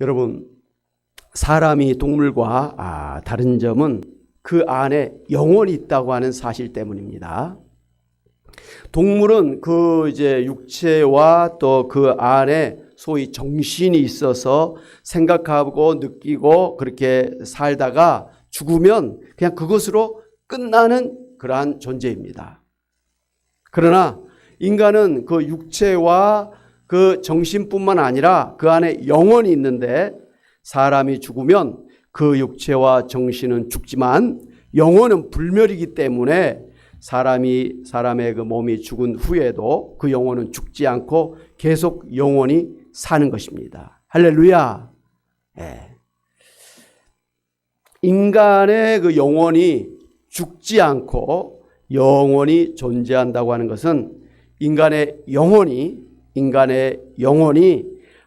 여러분, 사람이 동물과 다른 점은 그 안에 영혼이 있다고 하는 사실 때문입니다. 동물은 그 육체와 또 그 안에 소위 정신이 있어서 생각하고 느끼고 그렇게 살다가 죽으면 그냥 그것으로 끝나는 그러한 존재입니다. 그러나 인간은 그 육체와 그 정신뿐만 아니라 그 안에 영혼이 있는데, 사람이 죽으면 그 육체와 정신은 죽지만 영혼은 불멸이기 때문에 사람의 그 몸이 죽은 후에도 그 영혼은 죽지 않고 계속 영원히 사는 것입니다. 할렐루야. 예. 인간의 그 영혼이 죽지 않고 영원히 존재한다고 하는 것은 인간의 영혼이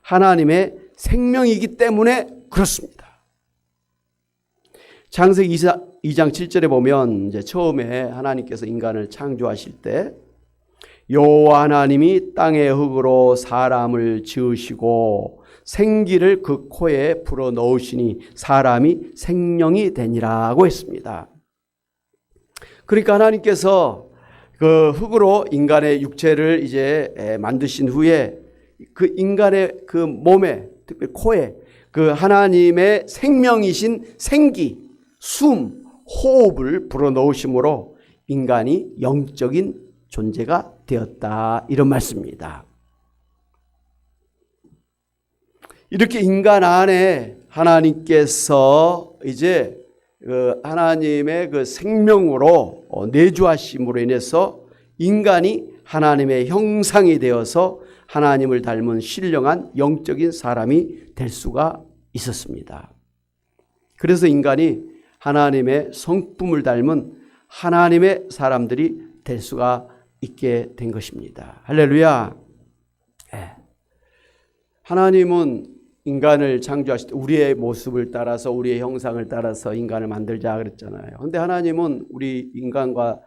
하나님의 생명이기 때문에 그렇습니다. 창세기 2장 7절에 보면 이제 처음에 하나님께서 인간을 창조하실 때 여호와 하나님이 땅의 흙으로 사람을 지으시고 생기를 그 코에 불어 넣으시니 사람이 생명이 되니라고 했습니다. 그러니까 하나님께서 그 흙으로 인간의 육체를 이제 만드신 후에 그 인간의 그 몸에, 특별히 코에 그 하나님의 생명이신 생기, 숨, 호흡을 불어넣으심으로 인간이 영적인 존재가 되었다, 이런 말씀입니다. 이렇게 인간 안에 하나님께서 이제 그 하나님의 그 생명으로 내주하심으로 인해서 인간이 하나님의 형상이 되어서 하나님을 닮은 신령한 영적인 사람이 될 수가 있었습니다. 그래서 인간이 하나님의 성품을 닮은 하나님의 사람들이 될 수가 있게 된 것입니다. 할렐루야. 하나님은 인간을 창조하실 때 우리의 모습을 따라서, 우리의 형상을 따라서 인간을 만들자 그랬잖아요. 그런데 하나님은 우리 인간과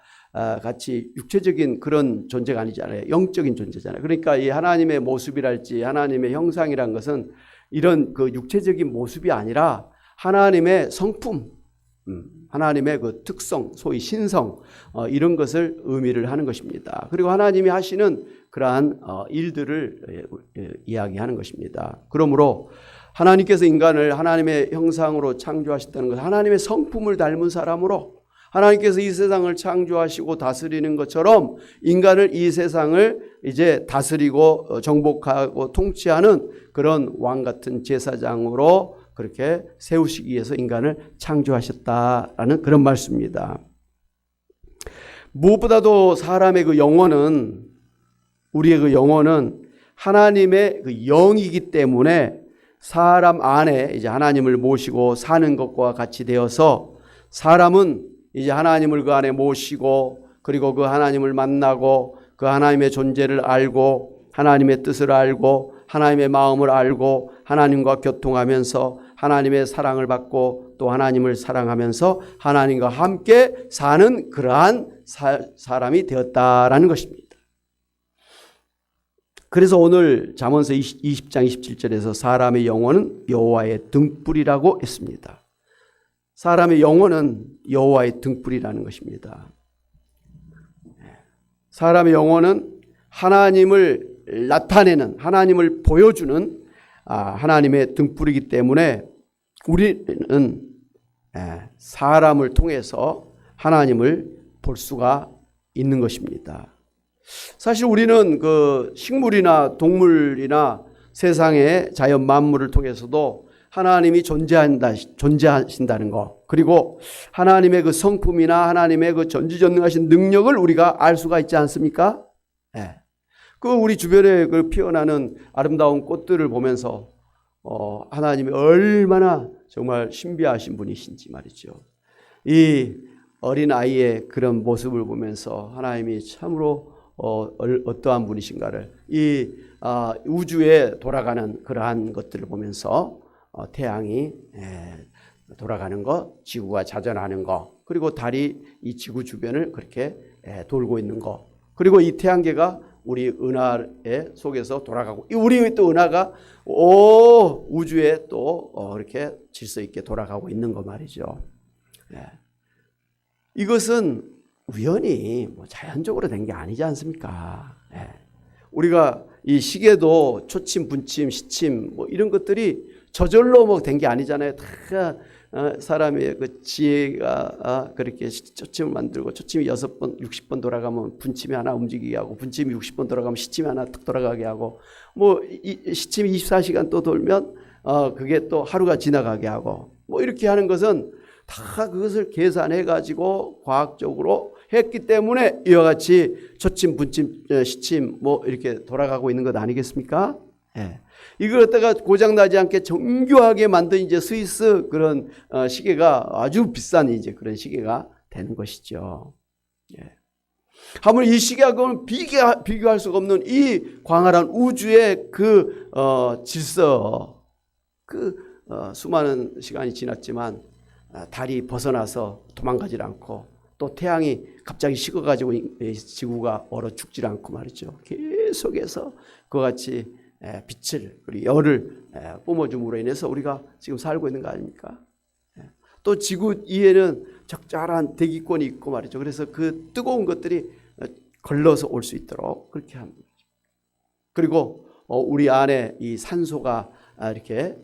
같이 육체적인 그런 존재가 아니잖아요. 영적인 존재잖아요. 그러니까 이 하나님의 모습이랄지 하나님의 형상이란 것은 이런 그 육체적인 모습이 아니라 하나님의 성품, 하나님의 그 특성, 소위 신성, 이런 것을 의미를 하는 것입니다. 그리고 하나님이 하시는 그러한 일들을 이야기하는 것입니다. 그러므로 하나님께서 인간을 하나님의 형상으로 창조하셨다는 것은 하나님의 성품을 닮은 사람으로, 하나님께서 이 세상을 창조하시고 다스리는 것처럼 인간을, 이 세상을 이제 다스리고 정복하고 통치하는 그런 왕 같은 제사장으로 그렇게 세우시기 위해서 인간을 창조하셨다라는 그런 말씀입니다. 무엇보다도 사람의 그 영혼은, 우리의 그 영혼은 하나님의 그 영이기 때문에 사람 안에 이제 하나님을 모시고 사는 것과 같이 되어서 사람은 이제 하나님을 그 안에 모시고, 그리고 그 하나님을 만나고 그 하나님의 존재를 알고 하나님의 뜻을 알고 하나님의 마음을 알고 하나님과 교통하면서 하나님의 사랑을 받고 또 하나님을 사랑하면서 하나님과 함께 사는 그러한 사람이 되었다라는 것입니다. 그래서 오늘 잠언서 20장 27절에서 사람의 영혼은 여호와의 등불이라고 했습니다. 사람의 영혼은 여호와의 등불이라는 것입니다. 사람의 영혼은 하나님을 나타내는, 하나님을 보여주는 하나님의 등불이기 때문에 우리는 사람을 통해서 하나님을 볼 수가 있는 것입니다. 사실 우리는 그 식물이나 동물이나 세상의 자연 만물을 통해서도 하나님이 존재하신다는 것, 그리고 하나님의 그 성품이나 하나님의 그 전지전능하신 능력을 우리가 알 수가 있지 않습니까? 그 우리 주변에 그 피어나는 아름다운 꽃들을 보면서 하나님이 얼마나 정말 신비하신 분이신지 말이죠. 이 어린 아이의 그런 모습을 보면서 하나님이 참으로 어떠한 분이신가를, 이 우주에 돌아가는 그러한 것들을 보면서 태양이 돌아가는 것, 지구가 자전하는 것, 그리고 달이 이 지구 주변을 그렇게 돌고 있는 것, 그리고 이 태양계가 우리 은하의 속에서 돌아가고, 우리의 또 은하가 우주에 또 이렇게 질서 있게 돌아가고 있는 거 말이죠. 예. 이것은 우연히 자연적으로 된 게 아니지 않습니까? 예. 우리가 이 시계도 초침, 분침, 시침 이런 것들이 저절로 된 게 아니잖아요. 다 사람의 그 지혜가 그렇게 초침을 만들고, 초침이 6번, 60번 돌아가면 분침이 하나 움직이게 하고, 분침이 60번 돌아가면 시침이 하나 탁 돌아가게 하고, 시침이 24시간 또 돌면 그게 또 하루가 지나가게 하고, 이렇게 하는 것은 다 그것을 계산해 가지고 과학적으로 했기 때문에 이와 같이 초침, 분침, 시침 이렇게 돌아가고 있는 것 아니겠습니까? 예. 이걸 갖다가 고장나지 않게 정교하게 만든 이제 스위스 그런 시계가 아주 비싼 이제 그런 시계가 되는 것이죠. 예. 하물 이 시계하고는 비교할 수가 없는 이 광활한 우주의 그 질서, 수많은 시간이 지났지만 달이 벗어나서 도망가질 않고, 또 태양이 갑자기 식어가지고 지구가 얼어 죽질 않고 말이죠. 계속해서 그와 같이 빛을, 그리고 열을 뿜어줌으로 인해서 우리가 지금 살고 있는 거 아닙니까? 또 지구 위에는 적절한 대기권이 있고 말이죠. 그래서 그 뜨거운 것들이 걸러서 올 수 있도록 그렇게 합니다. 그리고 우리 안에 이 산소가 이렇게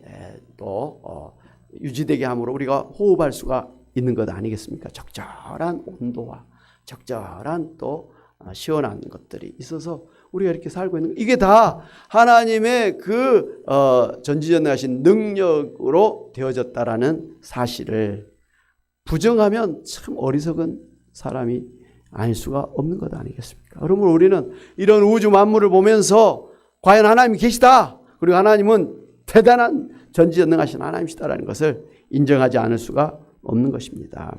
또 유지되게 함으로 우리가 호흡할 수가 있는 것 아니겠습니까? 적절한 온도와 적절한 또 시원한 것들이 있어서 우리가 이렇게 살고 있는, 이게 다 하나님의 그 전지전능하신 능력으로 되어졌다라는 사실을 부정하면 참 어리석은 사람이 아닐 수가 없는 것 아니겠습니까? 그러므로 우리는 이런 우주 만물을 보면서 과연 하나님이 계시다, 그리고 하나님은 대단한 전지전능하신 하나님이시다라는 것을 인정하지 않을 수가 없는 것입니다.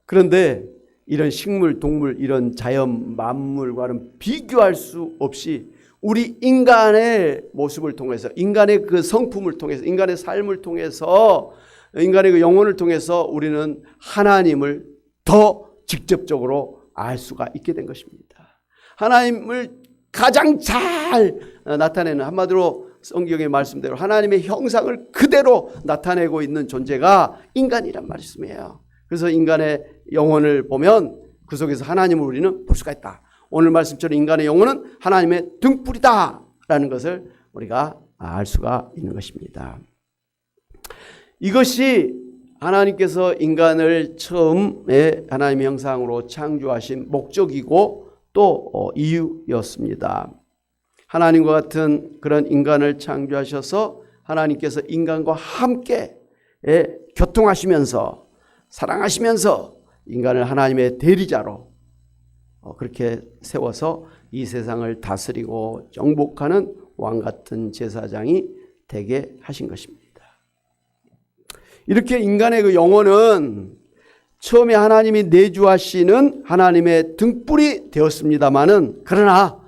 그런데 이런 식물, 동물, 이런 자연 만물과는 비교할 수 없이 우리 인간의 모습을 통해서, 인간의 그 성품을 통해서, 인간의 삶을 통해서, 인간의 그 영혼을 통해서 우리는 하나님을 더 직접적으로 알 수가 있게 된 것입니다. 하나님을 가장 잘 나타내는, 한마디로 성경의 말씀대로 하나님의 형상을 그대로 나타내고 있는 존재가 인간이란 말씀이에요. 그래서 인간의 영혼을 보면 그 속에서 하나님을 우리는 볼 수가 있다. 오늘 말씀처럼 인간의 영혼은 하나님의 등불이다라는 것을 우리가 알 수가 있는 것입니다. 이것이 하나님께서 인간을 처음에 하나님의 형상으로 창조하신 목적이고 또 이유였습니다. 하나님과 같은 그런 인간을 창조하셔서 하나님께서 인간과 함께 교통하시면서 사랑하시면서 인간을 하나님의 대리자로 그렇게 세워서 이 세상을 다스리고 정복하는 왕 같은 제사장이 되게 하신 것입니다. 이렇게 인간의 그 영혼은 처음에 하나님이 내주하시는 하나님의 등불이 되었습니다마는, 그러나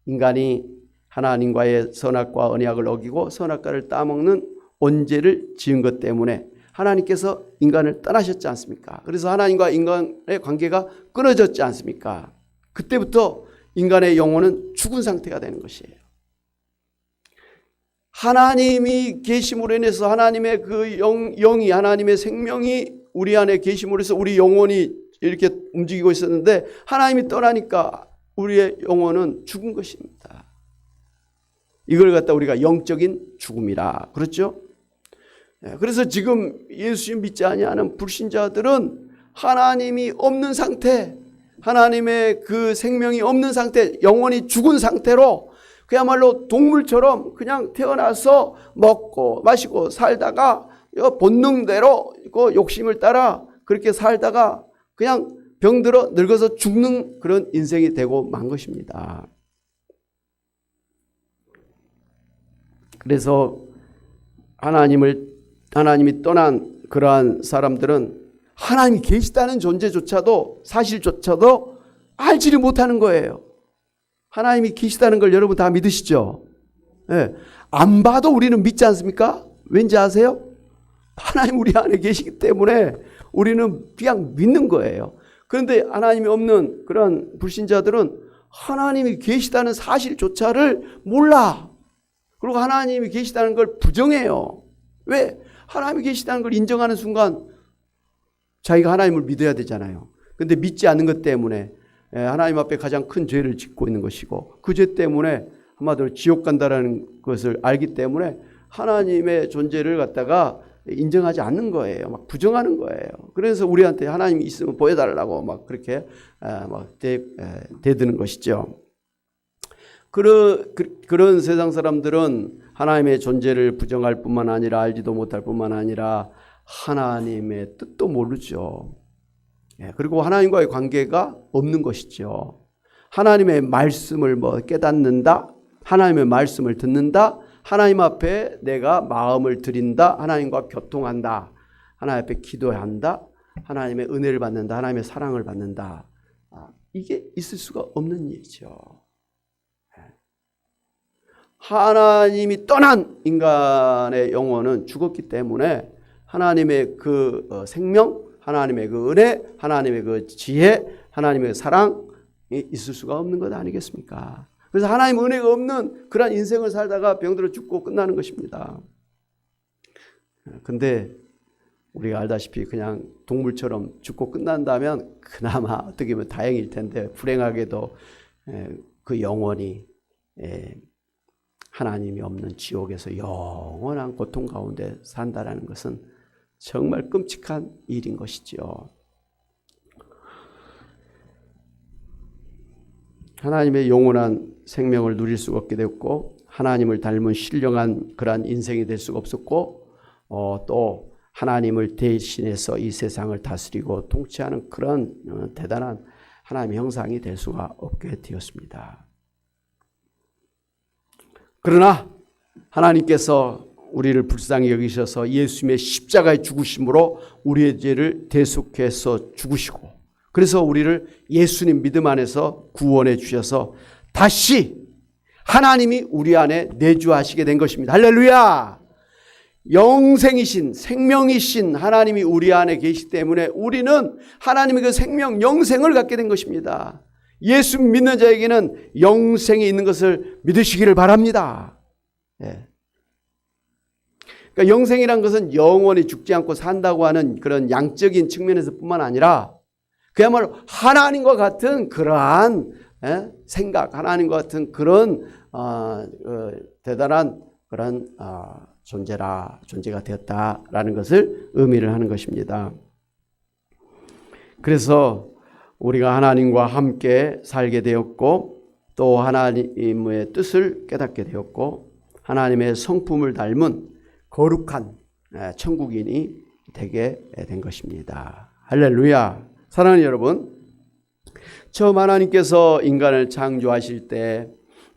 인간이 하나님과의 선악과 언약을 어기고 선악과를 따먹는 언제를 지은 것 때문에 하나님께서 인간을 떠나셨지 않습니까? 그래서 하나님과 인간의 관계가 끊어졌지 않습니까? 그때부터 인간의 영혼은 죽은 상태가 되는 것이에요. 하나님이 계심으로 인해서 하나님의 그 영이, 하나님의 생명이 우리 안에 계심으로 해서 우리 영혼이 이렇게 움직이고 있었는데, 하나님이 떠나니까 우리의 영혼은 죽은 것입니다. 이걸 갖다 우리가 영적인 죽음이라 그렇죠? 그래서 지금 예수님 믿지 아니하는 불신자들은 하나님이 없는 상태, 하나님의 그 생명이 없는 상태, 영혼이 죽은 상태로 그야말로 동물처럼 그냥 태어나서 먹고 마시고 살다가 본능대로 욕심을 따라 그렇게 살다가 그냥 병들어 늙어서 죽는 그런 인생이 되고 만 것입니다. 그래서 하나님이 떠난 그러한 사람들은 하나님이 계시다는 존재조차도, 사실조차도 알지를 못하는 거예요. 하나님이 계시다는 걸 여러분 다 믿으시죠? 네. 안 봐도 우리는 믿지 않습니까? 왠지 아세요? 하나님 우리 안에 계시기 때문에 우리는 그냥 믿는 거예요. 그런데 하나님이 없는 그런 불신자들은 하나님이 계시다는 사실조차를 몰라. 그리고 하나님이 계시다는 걸 부정해요. 왜? 하나님이 계시다는 걸 인정하는 순간 자기가 하나님을 믿어야 되잖아요. 근데 믿지 않는 것 때문에 하나님 앞에 가장 큰 죄를 짓고 있는 것이고, 그 죄 때문에 한마디로 지옥 간다라는 것을 알기 때문에 하나님의 존재를 갖다가 인정하지 않는 거예요. 막 부정하는 거예요. 그래서 우리한테 하나님이 있으면 보여달라고 막 그렇게 막 대드는 것이죠. 그런 세상 사람들은 하나님의 존재를 부정할 뿐만 아니라 알지도 못할 뿐만 아니라 하나님의 뜻도 모르죠. 그리고 하나님과의 관계가 없는 것이죠. 하나님의 말씀을 깨닫는다, 하나님의 말씀을 듣는다, 하나님 앞에 내가 마음을 드린다, 하나님과 교통한다, 하나님 앞에 기도한다, 하나님의 은혜를 받는다, 하나님의 사랑을 받는다. 이게 있을 수가 없는 일이죠. 하나님이 떠난 인간의 영혼은 죽었기 때문에 하나님의 그 생명, 하나님의 그 은혜, 하나님의 그 지혜, 하나님의 사랑이 있을 수가 없는 것 아니겠습니까? 그래서 하나님 은혜가 없는 그런 인생을 살다가 병들어 죽고 끝나는 것입니다. 근데 우리가 알다시피 그냥 동물처럼 죽고 끝난다면 그나마 어떻게 보면 다행일 텐데, 불행하게도 그 영혼이 하나님이 없는 지옥에서 영원한 고통 가운데 산다라는 것은 정말 끔찍한 일인 것이죠. 하나님의 영원한 생명을 누릴 수가 없게 됐고, 하나님을 닮은 신령한 그러한 인생이 될 수가 없었고, 또 하나님을 대신해서 이 세상을 다스리고 통치하는 그런 대단한 하나님의 형상이 될 수가 없게 되었습니다. 그러나 하나님께서 우리를 불쌍히 여기셔서 예수님의 십자가의 죽으심으로 우리의 죄를 대속해서 죽으시고, 그래서 우리를 예수님 믿음 안에서 구원해 주셔서 다시 하나님이 우리 안에 내주하시게 된 것입니다. 할렐루야! 영생이신, 생명이신 하나님이 우리 안에 계시기 때문에 우리는 하나님의 그 생명, 영생을 갖게 된 것입니다. 예수 믿는 자에게는 영생이 있는 것을 믿으시기를 바랍니다. 그러니까 영생이란 것은 영원히 죽지 않고 산다고 하는 그런 양적인 측면에서 뿐만 아니라 그야말로 하나님과 같은 그러한 생각, 하나님과 같은 그런 대단한 그런 존재가 되었다라는 것을 의미를 하는 것입니다. 그래서 우리가 하나님과 함께 살게 되었고, 또 하나님의 뜻을 깨닫게 되었고, 하나님의 성품을 닮은 거룩한 천국인이 되게 된 것입니다. 할렐루야! 사랑하는 여러분, 처음 하나님께서 인간을 창조하실 때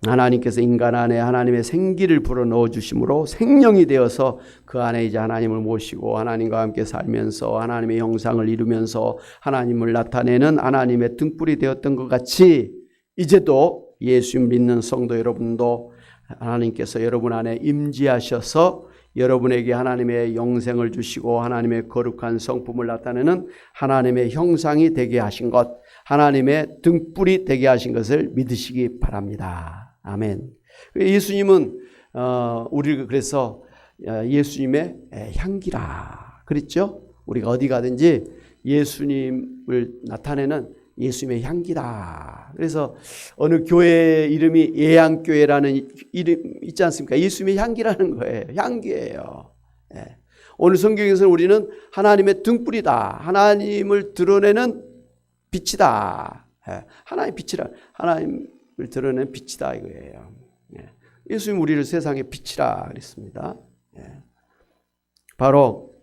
하나님께서 인간 안에 하나님의 생기를 불어넣어 주심으로 생명이 되어서 그 안에 이제 하나님을 모시고 하나님과 함께 살면서 하나님의 형상을 이루면서 하나님을 나타내는 하나님의 등불이 되었던 것 같이, 이제도 예수 믿는 성도 여러분도 하나님께서 여러분 안에 임재하셔서 여러분에게 하나님의 영생을 주시고 하나님의 거룩한 성품을 나타내는 하나님의 형상이 되게 하신 것, 하나님의 등불이 되게 하신 것을 믿으시기 바랍니다. 아멘. 예수님은 우리를 그래서 예수님의 향기라 그랬죠. 우리가 어디 가든지 예수님을 나타내는 예수님의 향기다. 그래서 어느 교회 이름이 예향교회라는 이름 있지 않습니까? 예수님의 향기라는 거예요. 향기예요. 오늘 성경에서는 우리는 하나님의 등불이다, 하나님을 드러내는 빛이다. 하나님의 빛이라, 하나님을 드러내는 빛이다 이거예요. 예수님 우리를 세상의 빛이라 그랬습니다. 바로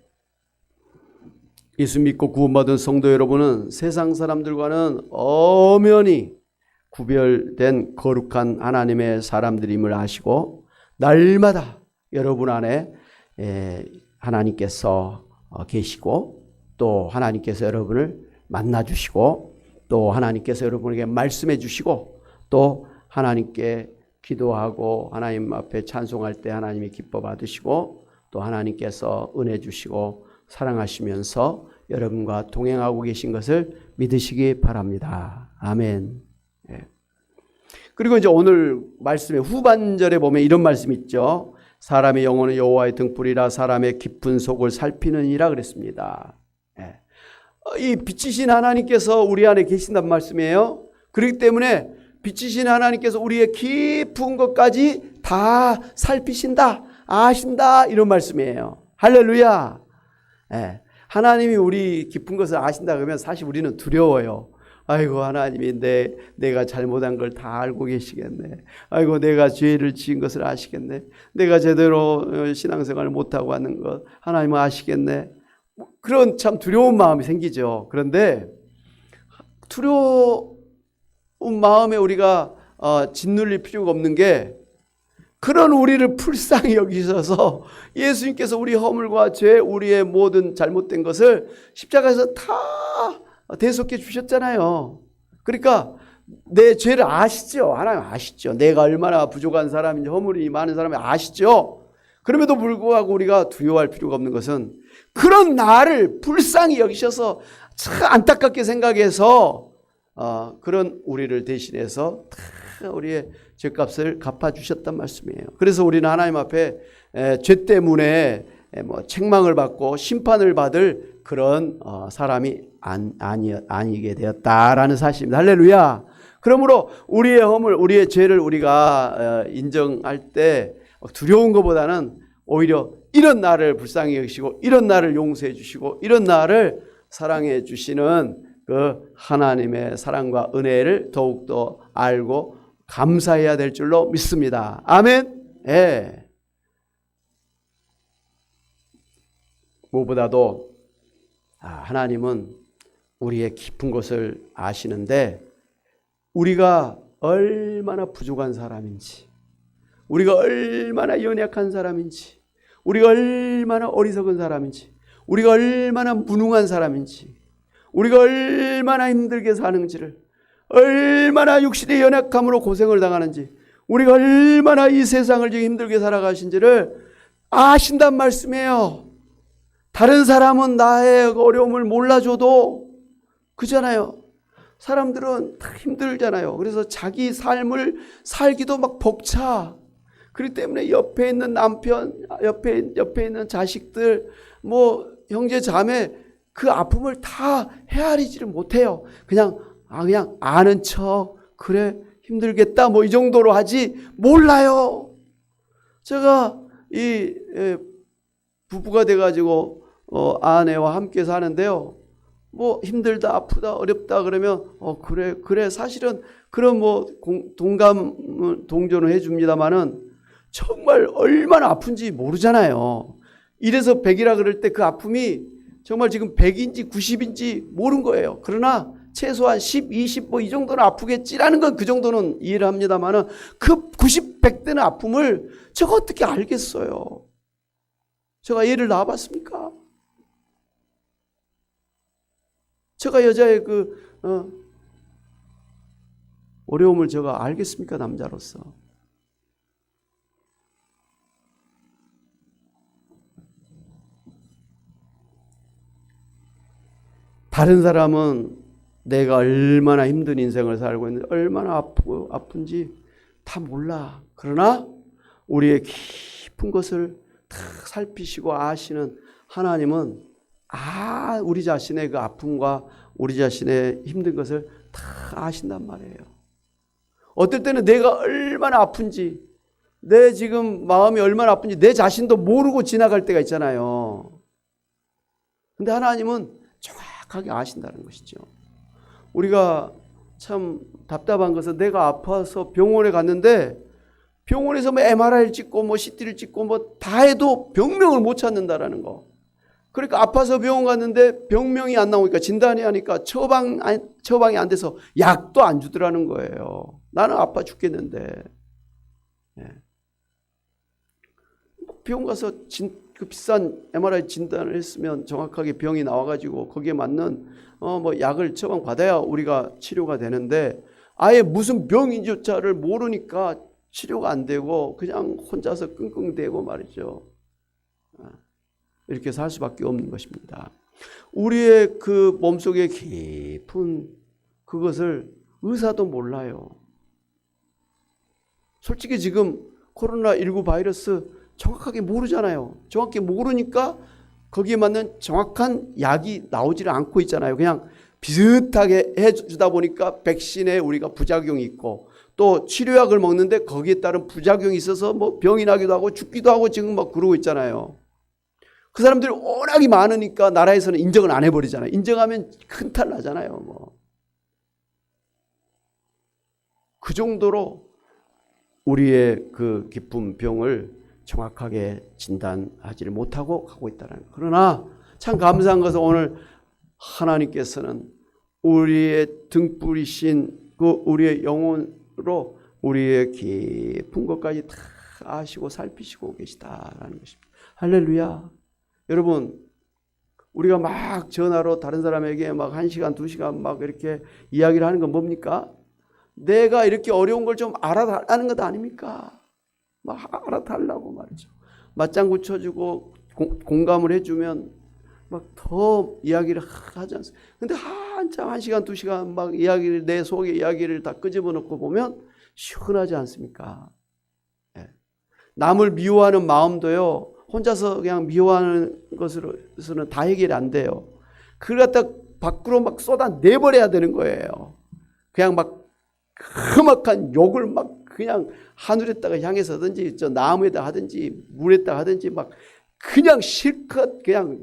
예수 믿고 구원받은 성도 여러분은 세상 사람들과는 엄연히 구별된 거룩한 하나님의 사람들임을 아시고, 날마다 여러분 안에 하나님께서 계시고, 또 하나님께서 여러분을 만나주시고, 또 하나님께서 여러분에게 말씀해 주시고, 또 하나님께 기도하고 하나님 앞에 찬송할 때 하나님이 기뻐 받으시고, 또 하나님께서 은혜 주시고 사랑하시면서 여러분과 동행하고 계신 것을 믿으시기 바랍니다. 아멘. 예. 그리고 이제 오늘 말씀의 후반절에 보면 이런 말씀이 있죠. 사람의 영혼은 여호와의 등불이라 사람의 깊은 속을 살피느니라 그랬습니다. 예. 이 빛이신 하나님께서 우리 안에 계신단 말씀이에요. 그렇기 때문에 빛이신 하나님께서 우리의 깊은 것까지 다 살피신다, 아신다, 이런 말씀이에요. 할렐루야. 예. 하나님이 우리 깊은 것을 아신다 그러면 사실 우리는 두려워요. 아이고, 하나님이 내가 잘못한 걸 다 알고 계시겠네. 아이고, 내가 죄를 지은 것을 아시겠네. 내가 제대로 신앙생활을 못하고 하는 것 하나님은 아시겠네. 그런 참 두려운 마음이 생기죠. 그런데 두려운 마음에 우리가 짓눌릴 필요가 없는 게, 그런 우리를 불쌍히 여기셔서 예수님께서 우리 허물과 죄, 우리의 모든 잘못된 것을 십자가에서 다 대속해 주셨잖아요. 그러니까 내 죄를 아시죠. 하나님 아시죠. 내가 얼마나 부족한 사람인지, 허물이 많은 사람이 아시죠. 그럼에도 불구하고 우리가 두려워할 필요가 없는 것은, 그런 나를 불쌍히 여기셔서 참 안타깝게 생각해서 그런 우리를 대신해서 다 우리의 죄값을 갚아주셨단 말씀이에요. 그래서 우리는 하나님 앞에 죄 때문에 책망을 받고 심판을 받을 그런 사람이 아니게 되었다라는 사실입니다. 할렐루야. 그러므로 우리의 허물, 우리의 죄를 우리가 인정할 때 두려운 것보다는 오히려 이런 나를 불쌍히 여기시고, 이런 나를 용서해 주시고, 이런 나를 사랑해 주시는 그 하나님의 사랑과 은혜를 더욱더 알고 감사해야 될 줄로 믿습니다. 아멘. 예. 무엇보다도 하나님은 우리의 깊은 것을 아시는데, 우리가 얼마나 부족한 사람인지, 우리가 얼마나 연약한 사람인지, 우리가 얼마나 어리석은 사람인지, 우리가 얼마나 무능한 사람인지, 우리가 얼마나 힘들게 사는지를, 얼마나 육신의 연약함으로 고생을 당하는지, 우리가 얼마나 이 세상을 지금 힘들게 살아가신지를 아신단 말씀이에요. 다른 사람은 나의 어려움을 몰라줘도 그잖아요. 사람들은 다 힘들잖아요. 그래서 자기 삶을 살기도 막 벅차. 그렇기 때문에 옆에 있는 남편, 옆에 있는 자식들, 형제 자매, 그 아픔을 다 헤아리지를 못해요. 그냥 아는 척, 그래 힘들겠다, 이 정도로 하지 몰라요. 제가 부부가 돼가지고 아내와 함께 사는데요. 힘들다, 아프다, 어렵다 그러면 그래 사실은 그런 동조는 해줍니다만은 정말 얼마나 아픈지 모르잖아요. 이래서 100이라 그럴 때 그 아픔이 정말 지금 100인지 90인지 모르는 거예요. 그러나 최소한 10, 20 이 정도는 아프겠지라는 건 그 정도는 이해를 합니다만은 그 90, 100대는 아픔을 제가 어떻게 알겠어요? 제가 얘를 낳아봤습니까? 제가 여자의 어려움을 제가 알겠습니까? 남자로서. 다른 사람은 내가 얼마나 힘든 인생을 살고 있는지, 얼마나 아픈지 다 몰라. 그러나 우리의 깊은 것을 다 살피시고 아시는 하나님은 우리 자신의 그 아픔과 우리 자신의 힘든 것을 다 아신단 말이에요. 어떨 때는 내가 얼마나 아픈지, 내 지금 마음이 얼마나 아픈지 내 자신도 모르고 지나갈 때가 있잖아요. 근데 하나님은 정확하게 아신다는 것이죠. 우리가 참 답답한 것은, 내가 아파서 병원에 갔는데 병원에서 MRI를 찍고 CT를 찍고 다 해도 병명을 못 찾는다라는 거. 그러니까 아파서 병원 갔는데 병명이 안 나오니까, 진단이 하니까 처방이 안 돼서 약도 안 주더라는 거예요. 나는 아파 죽겠는데. 병원 가서 그 비싼 MRI 진단을 했으면 정확하게 병이 나와가지고 거기에 맞는 약을 처방받아야 우리가 치료가 되는데, 아예 무슨 병인지조차를 모르니까 치료가 안 되고 그냥 혼자서 끙끙대고 말이죠. 이렇게 살 수밖에 없는 것입니다. 우리의 그 몸속에 깊은 그것을 의사도 몰라요. 솔직히 지금 코로나19 바이러스 정확하게 모르잖아요. 정확히 모르니까 거기에 맞는 정확한 약이 나오지를 않고 있잖아요. 그냥 비슷하게 해주다 보니까 백신에 우리가 부작용이 있고 또 치료약을 먹는데 거기에 따른 부작용이 있어서 뭐 병이 나기도 하고 죽기도 하고 지금 막 그러고 있잖아요. 그 사람들이 워낙이 많으니까 나라에서는 인정을 안 해버리잖아요. 인정하면 큰 탈 나잖아요. 뭐. 그 정도로 우리의 그 깊은 병을 정확하게 진단하지를 못하고 가고 있다는 거예요. 그러나 참 감사한 것은 오늘 하나님께서는 우리의 등불이신 그 우리의 영혼으로 우리의 깊은 것까지 다 아시고 살피시고 계시다라는 것입니다. 할렐루야. 여러분, 우리가 막 전화로 다른 사람에게 막 1시간, 2시간 막 이렇게 이야기를 하는 건 뭡니까? 내가 이렇게 어려운 걸 좀 알아달라는 것 아닙니까? 막 알아달라고 말이죠. 맞장구 쳐주고 공감을 해주면 막 더 이야기를 하지 않습니까? 근데 한참 1시간, 2시간 막 이야기를, 내 속의 이야기를 다 끄집어 놓고 보면 시원하지 않습니까? 예. 남을 미워하는 마음도요, 혼자서 그냥 미워하는 것으로는 다 해결이 안 돼요. 그걸 갖다 밖으로 막 쏟아내버려야 되는 거예요. 그냥 막 험악한 욕을 막 그냥 하늘에다가 향해서 하든지 저 나무에다 하든지 물에다 하든지 막 그냥 실컷 그냥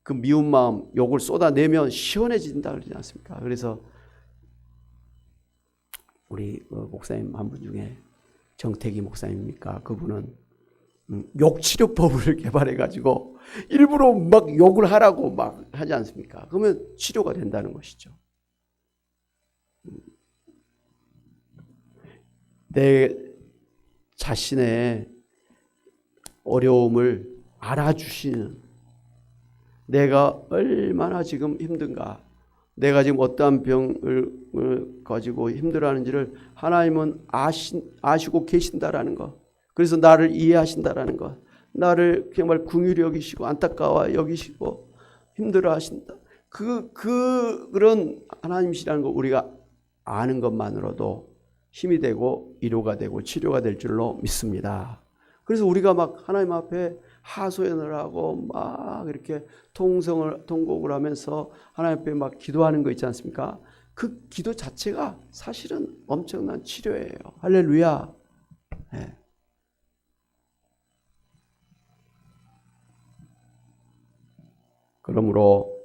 그 미운 마음 욕을 쏟아내면 시원해진다 그러지 않습니까? 그래서 우리 목사님 한 분 중에 정태기 목사님입니까? 그분은 욕치료법을 개발해 가지고 일부러 막 욕을 하라고 막 하지 않습니까? 그러면 치료가 된다는 것이죠. 내 자신의 어려움을 알아주시는, 내가 얼마나 지금 힘든가, 내가 지금 어떠한 병을 가지고 힘들어하는지를 하나님은 아시고 계신다라는 것, 그래서 나를 이해하신다라는 것, 나를 정말 긍휼히 여기시고 안타까워 여기시고 힘들어하신다. 그런 하나님이시라는 거 우리가 아는 것만으로도 힘이 되고 위로가 되고 치료가 될 줄로 믿습니다. 그래서 우리가 막 하나님 앞에 하소연을 하고 막 이렇게 통곡을 하면서 하나님 앞에 막 기도하는 거 있지 않습니까? 그 기도 자체가 사실은 엄청난 치료예요. 할렐루야. 네. 그러므로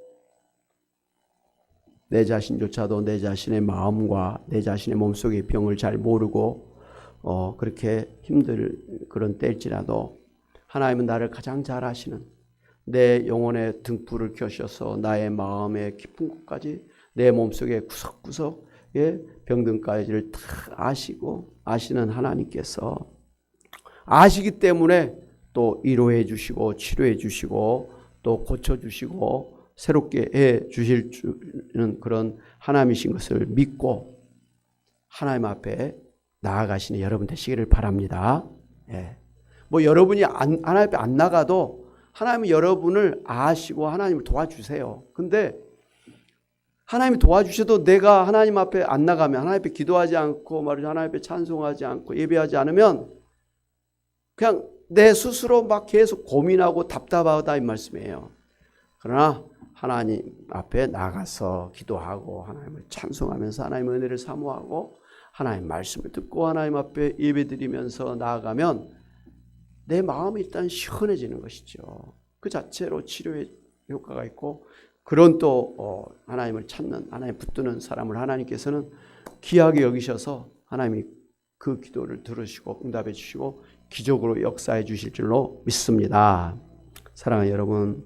내 자신조차도 내 자신의 마음과 내 자신의 몸속의 병을 잘 모르고 그렇게 힘들 그런 때일지라도 하나님은 나를 가장 잘 아시는, 내 영혼의 등불을 켜셔서 나의 마음의 깊은 곳까지 내 몸속의 구석구석의 병든까지를 다 아시고 아시는 하나님께서 아시기 때문에 또 위로해 주시고 치료해 주시고 또 고쳐 주시고 새롭게 해 주실 그런 하나님이신 것을 믿고 하나님 앞에 나아가시는 여러분 되시기를 바랍니다. 예. 뭐 여러분이 하나님 앞에 안 나가도 하나님은 여러분을 아시고 하나님을 도와주세요. 근데 하나님이 도와주셔도 내가 하나님 앞에 안 나가면, 하나님 앞에 기도하지 않고 말이죠, 하나님 앞에 찬송하지 않고 예배하지 않으면 그냥 내 스스로 막 계속 고민하고 답답하다 이 말씀이에요. 그러나 하나님 앞에 나가서 기도하고 하나님을 찬송하면서 하나님의 은혜를 사모하고 하나님 말씀을 듣고 하나님 앞에 예배드리면서 나아가면 내 마음이 일단 시원해지는 것이죠. 그 자체로 치료의 효과가 있고, 그런 또 하나님을 찾는, 하나님 붙드는 사람을 하나님께서는 귀하게 여기셔서 하나님이 그 기도를 들으시고 응답해 주시고 기적으로 역사해 주실 줄로 믿습니다. 사랑하는 여러분,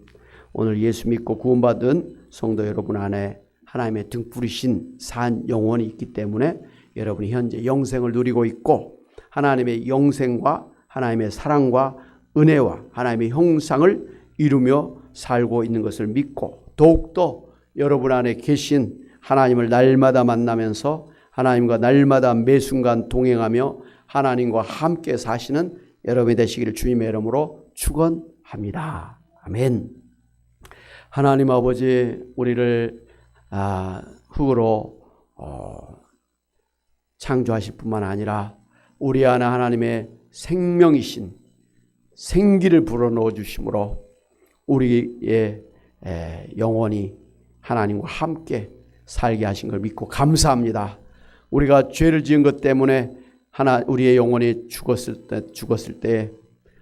오늘 예수 믿고 구원받은 성도 여러분 안에 하나님의 등불이신 산 영혼이 있기 때문에 여러분이 현재 영생을 누리고 있고, 하나님의 영생과 하나님의 사랑과 은혜와 하나님의 형상을 이루며 살고 있는 것을 믿고, 더욱더 여러분 안에 계신 하나님을 날마다 만나면서 하나님과 날마다 매 순간 동행하며 하나님과 함께 사시는 여러분이 되시기를 주님의 이름으로 축원합니다. 아멘. 하나님 아버지, 우리를 흙으로 창조하실 뿐만 아니라 우리 안에 하나님의 생명이신 생기를 불어넣어 주심으로 우리의 영혼이 하나님과 함께 살게 하신 걸 믿고 감사합니다. 우리가 죄를 지은 것 때문에 우리의 영혼이 죽었을 때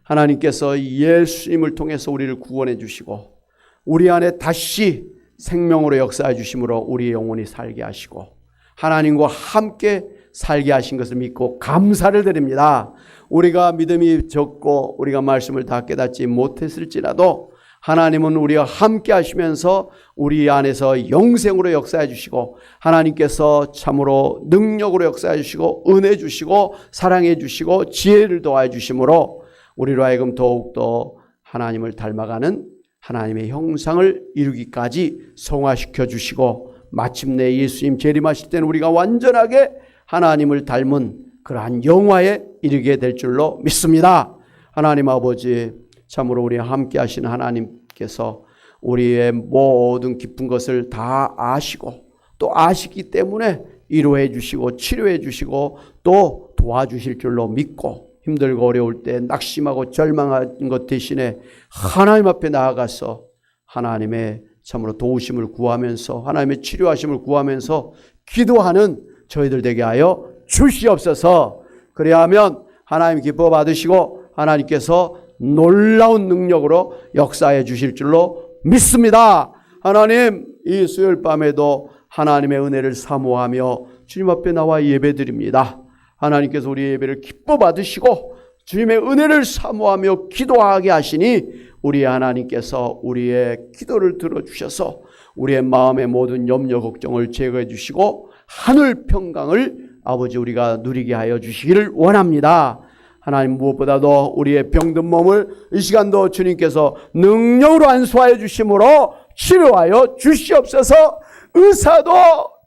하나님께서 예수님을 통해서 우리를 구원해 주시고 우리 안에 다시 생명으로 역사해 주심으로 우리의 영혼이 살게 하시고 하나님과 함께 살게 하신 것을 믿고 감사를 드립니다. 우리가 믿음이 적고 우리가 말씀을 다 깨닫지 못했을지라도 하나님은 우리와 함께 하시면서 우리 안에서 영생으로 역사해 주시고 하나님께서 참으로 능력으로 역사해 주시고 은혜 주시고 사랑해 주시고 지혜를 더해 주심으로 우리로 하여금 더욱더 하나님을 닮아가는 하나님의 형상을 이루기까지 성화시켜 주시고 마침내 예수님 재림하실 때는 우리가 완전하게 하나님을 닮은 그러한 영화에 이르게 될 줄로 믿습니다. 하나님 아버지, 참으로 우리와 함께 하시는 하나님께서 우리의 모든 깊은 것을 다 아시고 또 아시기 때문에 위로해 주시고 치료해 주시고 또 도와주실 줄로 믿고 힘들고 어려울 때 낙심하고 절망한 것 대신에 하나님 앞에 나아가서 하나님의 참으로 도우심을 구하면서 하나님의 치료하심을 구하면서 기도하는 저희들 되게 하여 주시옵소서. 그래야 하면 하나님 기뻐 받으시고 하나님께서 놀라운 능력으로 역사해 주실 줄로 믿습니다. 하나님, 이 수요일 밤에도 하나님의 은혜를 사모하며 주님 앞에 나와 예배드립니다. 하나님께서 우리의 예배를 기뻐 받으시고 주님의 은혜를 사모하며 기도하게 하시니 우리 하나님께서 우리의 기도를 들어주셔서 우리의 마음의 모든 염려 걱정을 제거해 주시고 하늘 평강을 아버지 우리가 누리게 하여 주시기를 원합니다. 하나님, 무엇보다도 우리의 병든 몸을 이 시간도 주님께서 능력으로 안수하여 주심으로 치료하여 주시옵소서. 의사도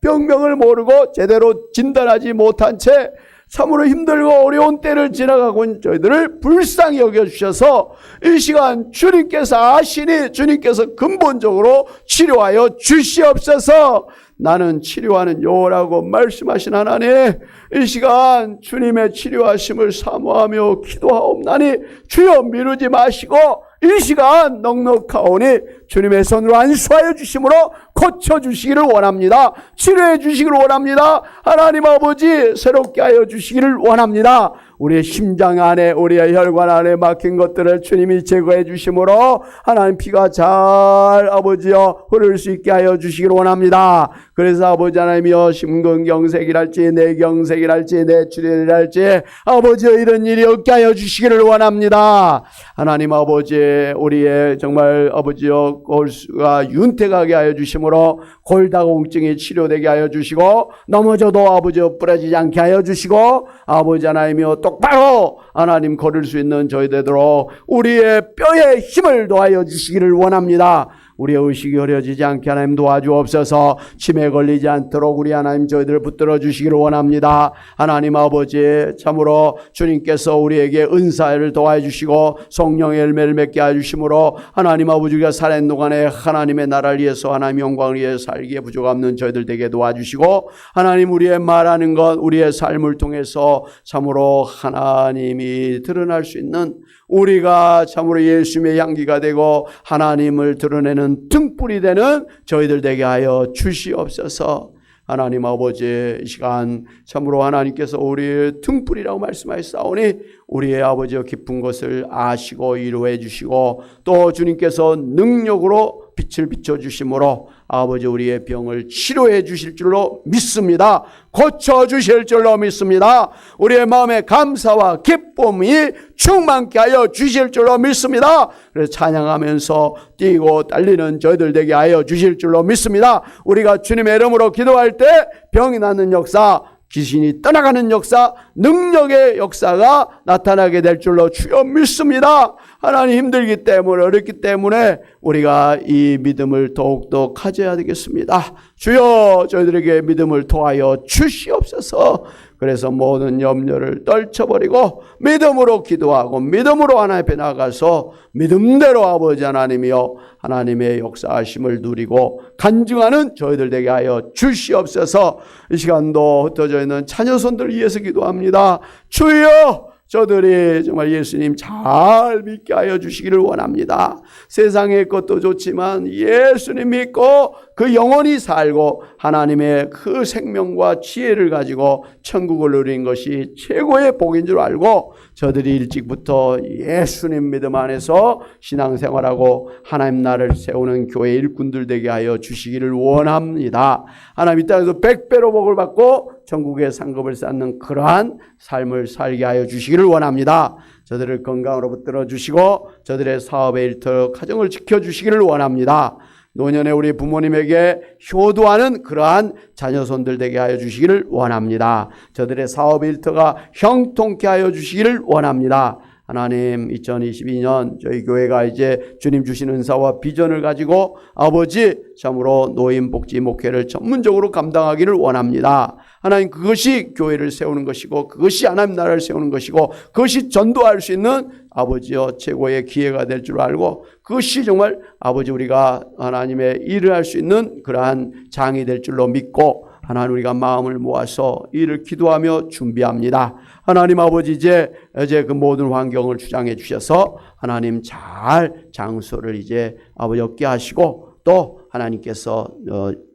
병명을 모르고 제대로 진단하지 못한 채 참으로 힘들고 어려운 때를 지나가고 있는 저희들을 불쌍히 여겨주셔서 이 시간 주님께서 아시니 주님께서 근본적으로 치료하여 주시옵소서. 나는 치료하는 여호라고 말씀하신 하나님, 이 시간 주님의 치료하심을 사모하며 기도하옵나니 주여 미루지 마시고 이 시간 넉넉하오니 주님의 손으로 안수하여 주심으로 고쳐주시기를 원합니다. 치료해 주시기를 원합니다. 하나님 아버지, 새롭게 하여 주시기를 원합니다. 우리의 심장 안에 우리의 혈관 안에 막힌 것들을 주님이 제거해 주심으로 하나님 피가 잘 아버지여 흐를 수 있게 하여 주시기를 원합니다. 그래서 아버지 하나님이여 심근경색이랄지 뇌경색이랄지 뇌출혈이랄지 아버지여 이런 일이 없게 하여 주시기를 원합니다. 하나님 아버지, 우리의 정말 아버지여 골수가 윤택하게 하여 주심으로 골다공증이 치료되게 하여 주시고 넘어져도 아버지여 부러지지 않게 하여 주시고 아버지 하나님이여 똑바로 하나님 걸을 수 있는 저희 되도록 우리의 뼈에 힘을 더하여 주시기를 원합니다. 우리의 의식이 흐려지지 않게 하나님 도와주옵소서. 치매에 걸리지 않도록 우리 하나님 저희들을 붙들어 주시기를 원합니다. 하나님 아버지, 참으로 주님께서 우리에게 은사를 더해 주시고 성령의 열매를 맺게 해주심으로 하나님 아버지가 살아있는 동안에 하나님의 나라를 위해서 하나님 영광을 위해 살기에 부족 없는 저희들 되게 도와주시고 하나님 우리의 말하는 것 우리의 삶을 통해서 참으로 하나님이 드러날 수 있는 우리가 참으로 예수님의 향기가 되고 하나님을 드러내는 등불이 되는 저희들 되게 하여 주시옵소서. 하나님 아버지, 이 시간 참으로 하나님께서 우리의 등불이라고 말씀하셨사오니 우리의 아버지의 깊은 것을 아시고 이루어 주시고 또 주님께서 능력으로 빛을 비춰주심으로 아버지 우리의 병을 치료해 주실 줄로 믿습니다. 고쳐주실 줄로 믿습니다. 우리의 마음에 감사와 기쁨이 충만케 하여 주실 줄로 믿습니다. 그래서 찬양하면서 뛰고 달리는 저희들 되게 하여 주실 줄로 믿습니다. 우리가 주님의 이름으로 기도할 때 병이 낫는 역사, 귀신이 떠나가는 역사, 능력의 역사가 나타나게 될 줄로 주여 믿습니다. 하나님 힘들기 때문에 어렵기 때문에 우리가 이 믿음을 더욱더 가져야 되겠습니다. 주여 저희들에게 믿음을 토하여 주시옵소서. 그래서 모든 염려를 떨쳐버리고 믿음으로 기도하고 믿음으로 하나님 앞에 나가서 믿음대로 아버지 하나님이여 하나님의 역사하심을 누리고 간증하는 저희들 되게 하여 주시옵소서. 이 시간도 흩어져 있는 자녀손들 위해서 기도합니다. 주여, 저들이 정말 예수님 잘 믿게 하여 주시기를 원합니다. 세상의 것도 좋지만 예수님 믿고 그 영원히 살고 하나님의 그 생명과 지혜를 가지고 천국을 누리는 것이 최고의 복인 줄 알고 저들이 일찍부터 예수님 믿음 안에서 신앙생활하고 하나님 나라를 세우는 교회 일꾼들 되게 하여 주시기를 원합니다. 하나님 이 땅에서 100배로 복을 받고 천국의 상급을 쌓는 그러한 삶을 살게 하여 주시기를 원합니다. 저들을 건강으로 붙들어 주시고 저들의 사업의 일터 가정을 지켜주시기를 원합니다. 노년에 우리 부모님에게 효도하는 그러한 자녀손들 되게 하여 주시기를 원합니다. 저들의 사업 일터가 형통케 하여 주시기를 원합니다. 하나님 2022년 저희 교회가 이제 주님 주신 은사와 비전을 가지고 아버지 참으로 노인복지 목회를 전문적으로 감당하기를 원합니다. 하나님 그것이 교회를 세우는 것이고 그것이 하나님 나라를 세우는 것이고 그것이 전도할 수 있는 아버지여 최고의 기회가 될 줄 알고 그것이 정말 아버지 우리가 하나님의 일을 할 수 있는 그러한 장이 될 줄로 믿고 하나님 우리가 마음을 모아서 이를 기도하며 준비합니다. 하나님 아버지 이제 그 모든 환경을 주장해 주셔서 하나님 잘 장소를 이제 아버지 얻게 하시고 또 하나님께서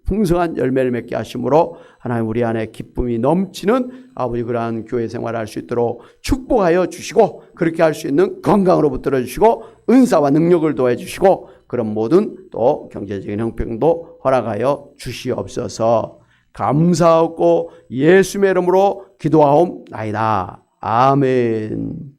풍성한 열매를 맺게 하심으로 하나님 우리 안에 기쁨이 넘치는 아버지 그러한 교회 생활을 할 수 있도록 축복하여 주시고 그렇게 할 수 있는 건강으로 붙들어 주시고 은사와 능력을 도와해 주시고 그런 모든 또 경제적인 형편도 허락하여 주시옵소서. 감사하고 예수의 이름으로 기도하옵나이다. 아멘.